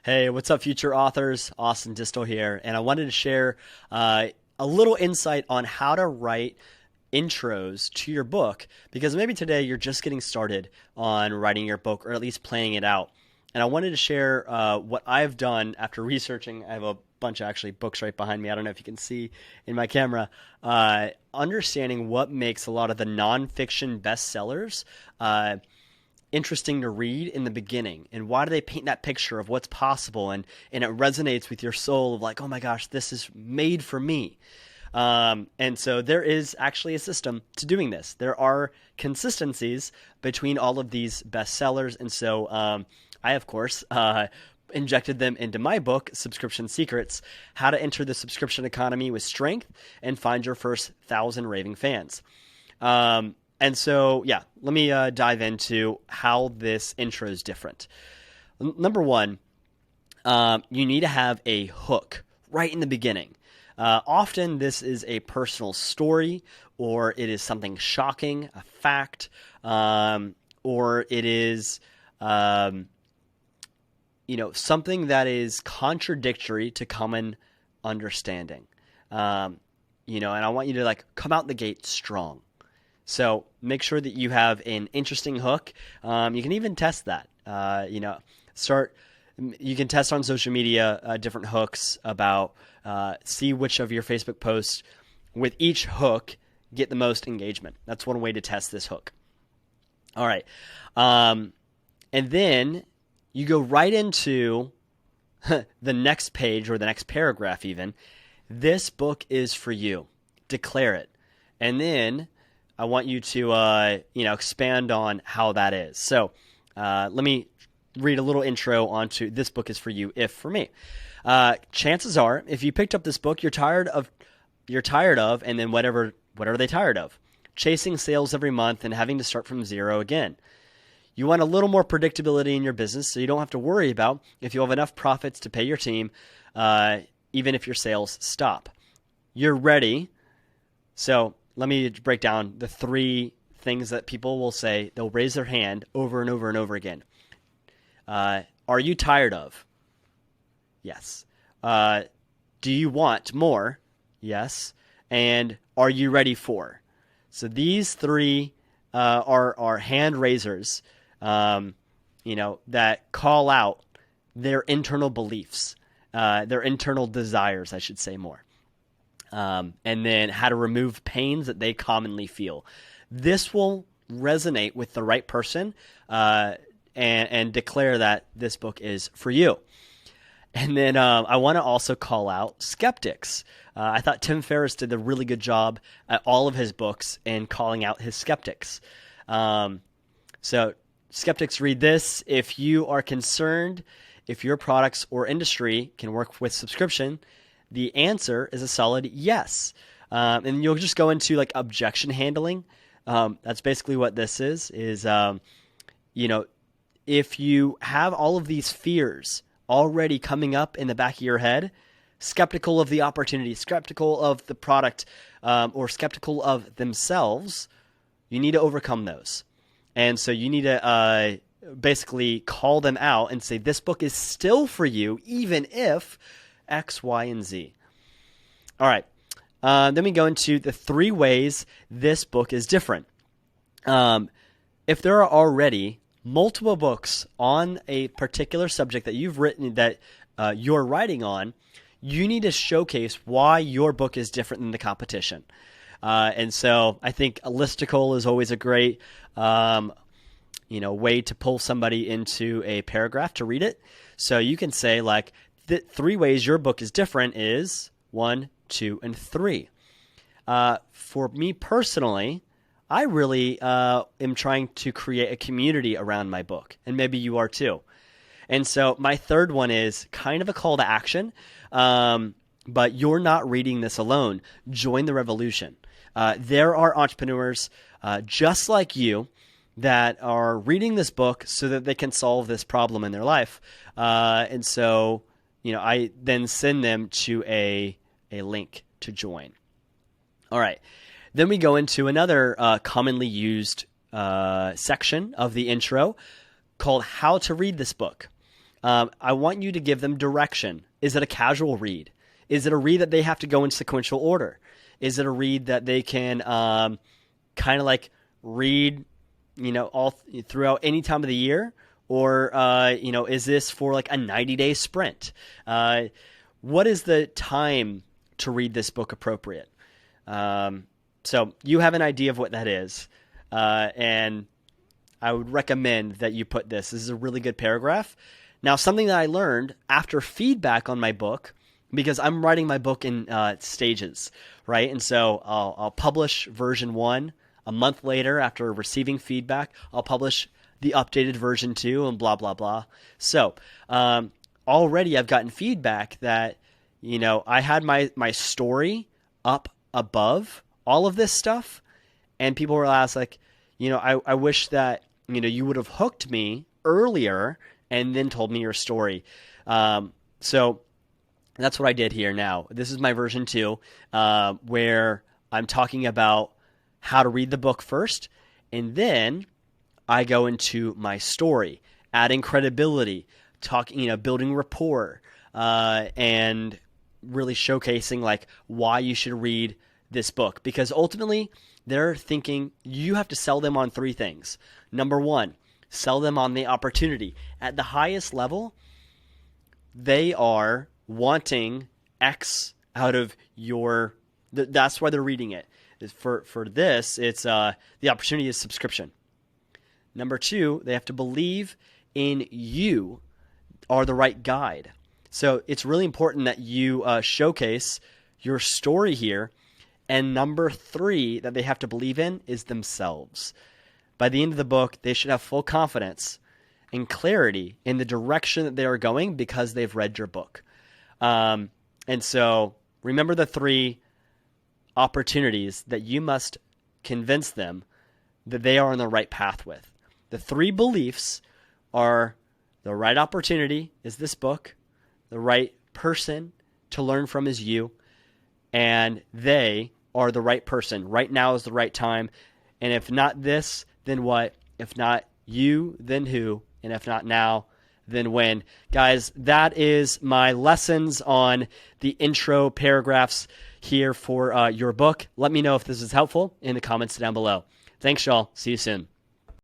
Hey, what's up, future authors? Austin Distel here, and I wanted to share a little insight on how to write intros to your book because maybe today you're just getting started on writing your book or at least playing it out. And I wanted to share what I've done after researching. I have a bunch of actually books right behind me. I don't know if you can see in my camera. Understanding what makes a lot of the nonfiction bestsellers interesting to read in the beginning, and why do they paint that picture of what's possible, and it resonates with your soul of like, oh my gosh, this is made for me. And so there is actually a system to doing this. There are consistencies between all of these bestsellers, and so I of course injected them into my book, Subscription Secrets: How to Enter the Subscription Economy with Strength and Find Your First 1,000 Raving Fans. And so, yeah, let me dive into how this intro is different. Number one, you need to have a hook right in the beginning. Often this is a personal story, or it is something shocking, a fact, or it is something that is contradictory to common understanding. And I want you to come out the gate strong. So make sure that you have an interesting hook. You can even test that. You can test on social media different hooks about see which of your Facebook posts with each hook get the most engagement. That's one way to test this hook. All right. And then you go right into the next page or the next paragraph even. This book is for you. Declare it. And then I want you to, expand on how that is. So let me read a little intro onto this book is for you, if for me. Chances are, if you picked up this book, you're tired of, and then what are they tired of? Chasing sales every month and having to start from zero again. You want a little more predictability in your business so you don't have to worry about if you have enough profits to pay your team, even if your sales stop. You're ready. So let me break down the three things that people will say. They'll raise their hand over and over and over again. Are you tired of? Yes. Do you want more? Yes. And are you ready for? So these three are hand raisers, that call out their internal beliefs, their internal desires, I should say more. And then how to remove pains that they commonly feel. This will resonate with the right person and declare that this book is for you. And then I want to also call out skeptics. I thought Tim Ferriss did a really good job at all of his books in calling out his skeptics. So skeptics read this. If you are concerned if your products or industry can work with subscription, the answer is a solid yes. And you'll just go into objection handling. That's basically what this is if you have all of these fears already coming up in the back of your head, skeptical of the opportunity, skeptical of the product, or skeptical of themselves, you need to overcome those. And so you need to basically call them out and say, this book is still for you, even if X, Y, and Z. All right. Then we go into the three ways this book is different. If there are already multiple books on a particular subject that you've written that you're writing on, you need to showcase why your book is different than the competition. And so I think a listicle is always a great way to pull somebody into a paragraph to read it. So you can say the three ways your book is different is 1, 2, and 3. For me personally, I really am trying to create a community around my book, and maybe you are too. And so my third one is kind of a call to action, but you're not reading this alone. Join the revolution. There are entrepreneurs just like you that are reading this book so that they can solve this problem in their life. And so, I then send them to a link to join. All right. Then we go into another commonly used section of the intro called How to Read This Book. I want you to give them direction. Is it a casual read? Is it a read that they have to go in sequential order? Is it a read that they can kind of like read, all throughout any time of the year? Or, is this for like a 90-day sprint? What is the time to read this book appropriate? So you have an idea of what that is. And I would recommend that you put this. This is a really good paragraph. Now, something that I learned after feedback on my book, because I'm writing my book in stages, right? And so I'll publish version 1 a month later after receiving feedback. I'll publish the updated version 2 and blah, blah, blah. So already I've gotten feedback that, I had my story up above all of this stuff. And people were asked like, I wish that, you would have hooked me earlier and then told me your story. So that's what I did here now. This is my version 2, where I'm talking about how to read the book first, and then I go into my story, adding credibility, building rapport, and really showcasing like why you should read this book. Because ultimately, they're thinking you have to sell them on 3 things. Number 1, sell them on the opportunity. At the highest level, they are wanting X out of that's why they're reading it. For this, it's the opportunity is subscription. Number 2, they have to believe in you are the right guide. So it's really important that you showcase your story here. And number 3 that they have to believe in is themselves. By the end of the book, they should have full confidence and clarity in the direction that they are going because they've read your book. And so remember the 3 opportunities that you must convince them that they are on the right path with. The 3 beliefs are the right opportunity is this book, the right person to learn from is you, and they are the right person. Right now is the right time. And if not this, then what? If not you, then who? And if not now, then when? Guys, that is my lessons on the intro paragraphs here for your book. Let me know if this is helpful in the comments down below. Thanks, y'all. See you soon.